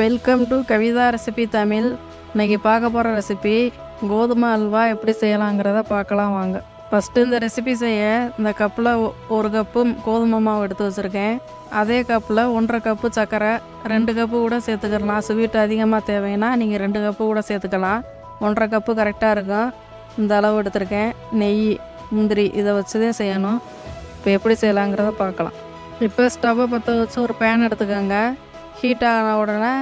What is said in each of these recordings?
Welcome to Kavitha recipe Tamil. இன்றைக்கி பார்க்க போகிற ரெசிபி கோதுமை அல்வா எப்படி செய்யலாங்கிறத பார்க்கலாம் வாங்க. ஃபஸ்ட்டு இந்த ரெசிபி செய்ய இந்த கப்பில் ஒரு கப்பு கோதுமை மாவு எடுத்து வச்சுருக்கேன். அதே கப்பில் 1.5 கப்பு சர்க்கரை, 2 கப்பு கூட சேர்த்துக்கலாம். ஸ்வீட் அதிகமாக தேவைன்னா நீங்கள் 2 கப்பு கூட சேர்த்துக்கலாம். 1.5 கப்பு கரெக்டாக இருக்கும். இந்த அளவு எடுத்திருக்கேன். நெய், முந்திரி இதை வச்சு தான் செய்யணும். இப்போ எப்படி செய்யலாங்கிறத பார்க்கலாம். இப்போ ஸ்டவ்வை பற்ற வச்சு ஒரு பேன் எடுத்துக்கோங்க. ஹீட் ஆன உடனே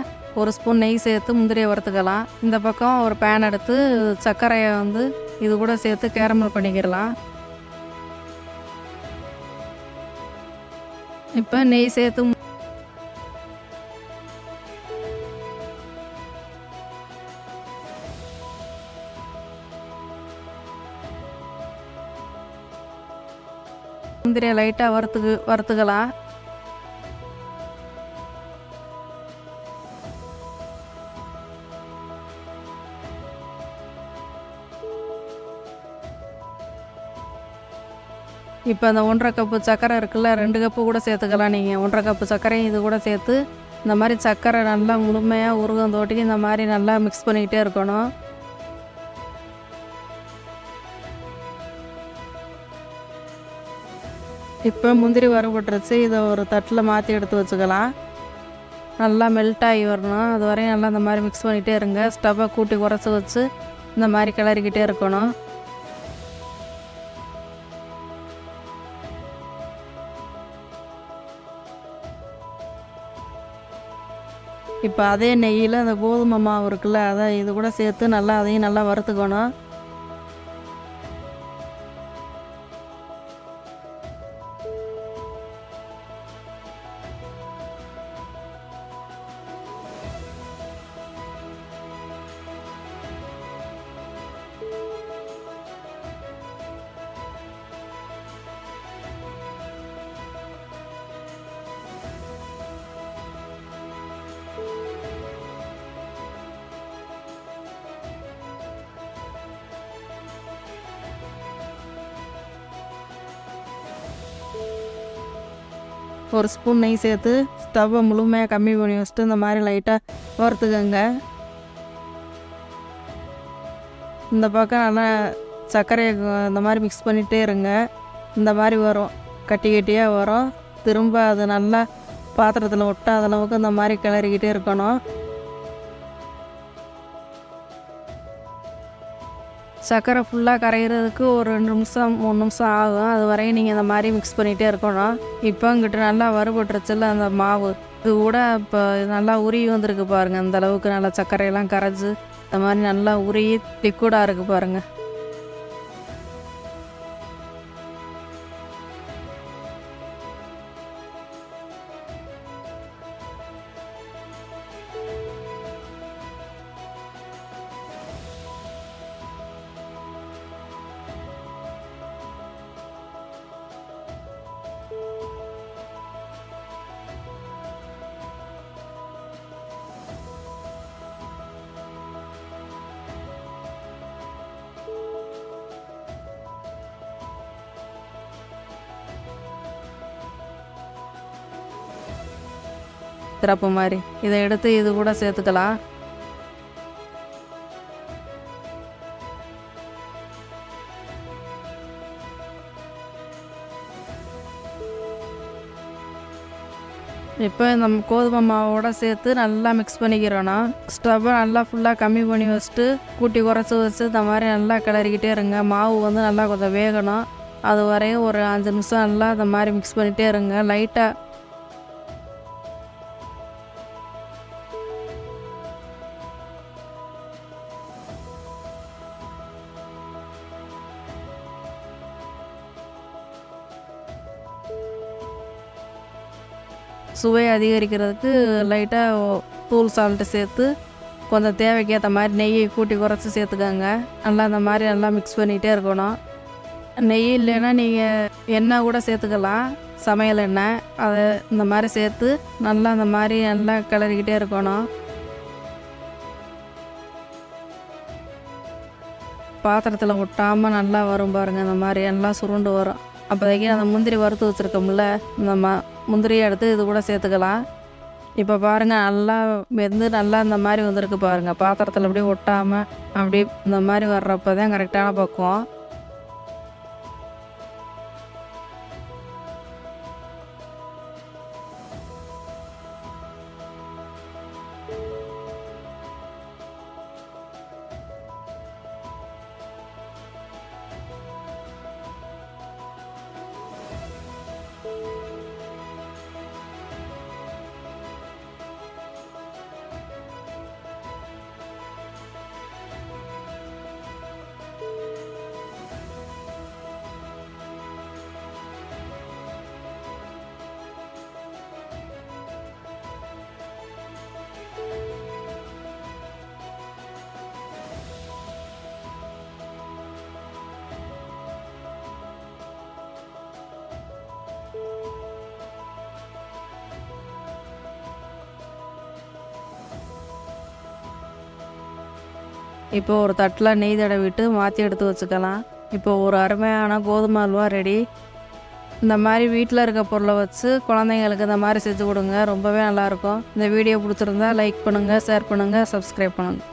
ஒரு ஸ்பூன் நெய் சேர்த்து முந்திரியை வறுத்துக்கலாம். இந்த பக்கம் ஒரு பேன் எடுத்து சர்க்கரையை இது கூட சேர்த்து கேரமல் பண்ணிக்கிடலாம். இப்போ நெய் சேர்த்து முந்திரியை லைட்டாக வறுத்துக்கலாம். இப்போ அந்த 1.5 கப்பு சர்க்கரை இருக்குல்ல, 2 கப்பு கூட சேர்த்துக்கலாம். நீங்கள் 1.5 கப்பு சர்க்கரையும் இது கூட சேர்த்து இந்த மாதிரி சர்க்கரை நல்லா முழுமையாக உருகம் தோட்டிக்கு இந்த மாதிரி நல்லா மிக்ஸ் பண்ணிக்கிட்டே இருக்கணும். இப்போ முந்திரி வறுபட்டுருச்சு. இதை ஒரு தட்டில் மாற்றி எடுத்து வச்சுக்கலாம். நல்லா மெல்ட் ஆகி வரணும். அது வரையும் நல்லா இந்த மாதிரி மிக்ஸ் பண்ணிகிட்டே இருங்க. ஸ்டவ்வை கூட்டி குறைச்சி வச்சு இந்த மாதிரி கிளறிக்கிட்டே இருக்கணும். இப்போ அதே நெய்யில் அந்த கோதுமை மாவு இருக்குல்ல, அதை இது கூட சேர்த்து நல்லா அதையும் நல்லா வறுத்துக்கணும். ஒரு ஸ்பூன் நெய் சேர்த்து ஸ்டவ்வை முழுமையாக கம்மி பண்ணி வச்சுட்டு இந்த மாதிரி லைட்டாக வறுத்துக்கங்க. இந்த பக்கம் நல்லா சர்க்கரையை இந்த மாதிரி மிக்ஸ் பண்ணிகிட்டே இருங்க. இந்த மாதிரி வரும், கட்டி கட்டியாக வரும். திரும்ப அது நல்லா பாத்திரத்தில் ஒட்டாத அளவுக்கு இந்த மாதிரி கிளறிக்கிட்டே இருக்கணும். சர்க்கரை ஃபுல்லாக கரைகிறதுக்கு ஒரு 2 நிமிஷம் 3 நிமிஷம் ஆகும். அது வரையும் நீங்கள் இந்த மாதிரி மிக்ஸ் பண்ணிகிட்டே இருக்கணும். இப்போ இங்கிட்ட நல்லா வறுபட்டுருச்சுல அந்த மாவு, இது கூட இப்போ நல்லா உருகி வந்திருக்கு பாருங்கள். அந்த அளவுக்கு நல்லா சர்க்கரையெல்லாம் கரைச்சி இந்த மாதிரி நல்லா உருகி லிக்விடாக இருக்குது பாருங்கள். சிறப்பு மாதிரி இதை எடுத்து இது கூட சேர்த்துக்கலாம். இப்போ நம்ம கோதுமை மாவோட சேர்த்து நல்லா மிக்ஸ் பண்ணிக்கிறோன்னா ஸ்டவ்வை நல்லா ஃபுல்லாக கம்மி பண்ணி வச்சுட்டு கூட்டி குறைச்சி வச்சு இந்த மாதிரி நல்லா கிளறிக்கிட்டே இருங்க. மாவு நல்லா கொஞ்சம் வேகணும். அது வரையும் ஒரு 5 நிமிஷம் நல்லா இந்த மாதிரி மிக்ஸ் பண்ணிகிட்டே இருங்க. லைட்டாக சுவை அதிகரிக்கிறதுக்கு லைட்டாக தூள் சால்ட்டு சேர்த்து கொஞ்சம் தேவைக்கேற்ற மாதிரி நெய்யை கூட்டி குறைச்சி சேர்த்துக்கோங்க. நல்லா இந்த மாதிரி நல்லா மிக்ஸ் பண்ணிகிட்டே இருக்கணும். நெய் இல்லைன்னா நீங்கள் எண்ணெய் கூட சேர்த்துக்கலாம், சமையல் எண்ணெய். அதை இந்த மாதிரி சேர்த்து நல்லா இந்த மாதிரி நல்லா கிளறிக்கிட்டே இருக்கணும். பாத்திரத்தில் ஒட்டாமல் நல்லா வரும் பாருங்கள். இந்த மாதிரி நல்லா சுருண்டு வரும். அப்போதைக்கு அந்த முந்திரி வறுத்து வச்சுருக்கோம்ல, இந்த முந்திரியை எடுத்து இது கூட சேர்த்துக்கலாம். இப்போ பாருங்கள் நல்லா வெந்து நல்லா இந்த மாதிரி வந்திருக்கு பாருங்கள். பாத்திரத்தில் அப்படியே ஒட்டாமல் அப்படியே இந்த மாதிரி வர்றப்ப தான் கரெக்டான பக்குவம். இப்போ ஒரு தட்டில் நெய் தடவிட்டு மாற்றி எடுத்து வச்சுக்கலாம். இப்போ ஒரு அருமையான கோதுமை அல்வா ரெடி. இந்த மாதிரி வீட்டில் இருக்க பொருளை வச்சு குழந்தைங்களுக்கு இந்த மாதிரி செஞ்சு கொடுங்க. ரொம்பவே நல்லாயிருக்கும். இந்த வீடியோ பிடிச்சிருந்தா லைக் பண்ணுங்கள், ஷேர் பண்ணுங்கள், சப்ஸ்கிரைப் பண்ணுங்கள்.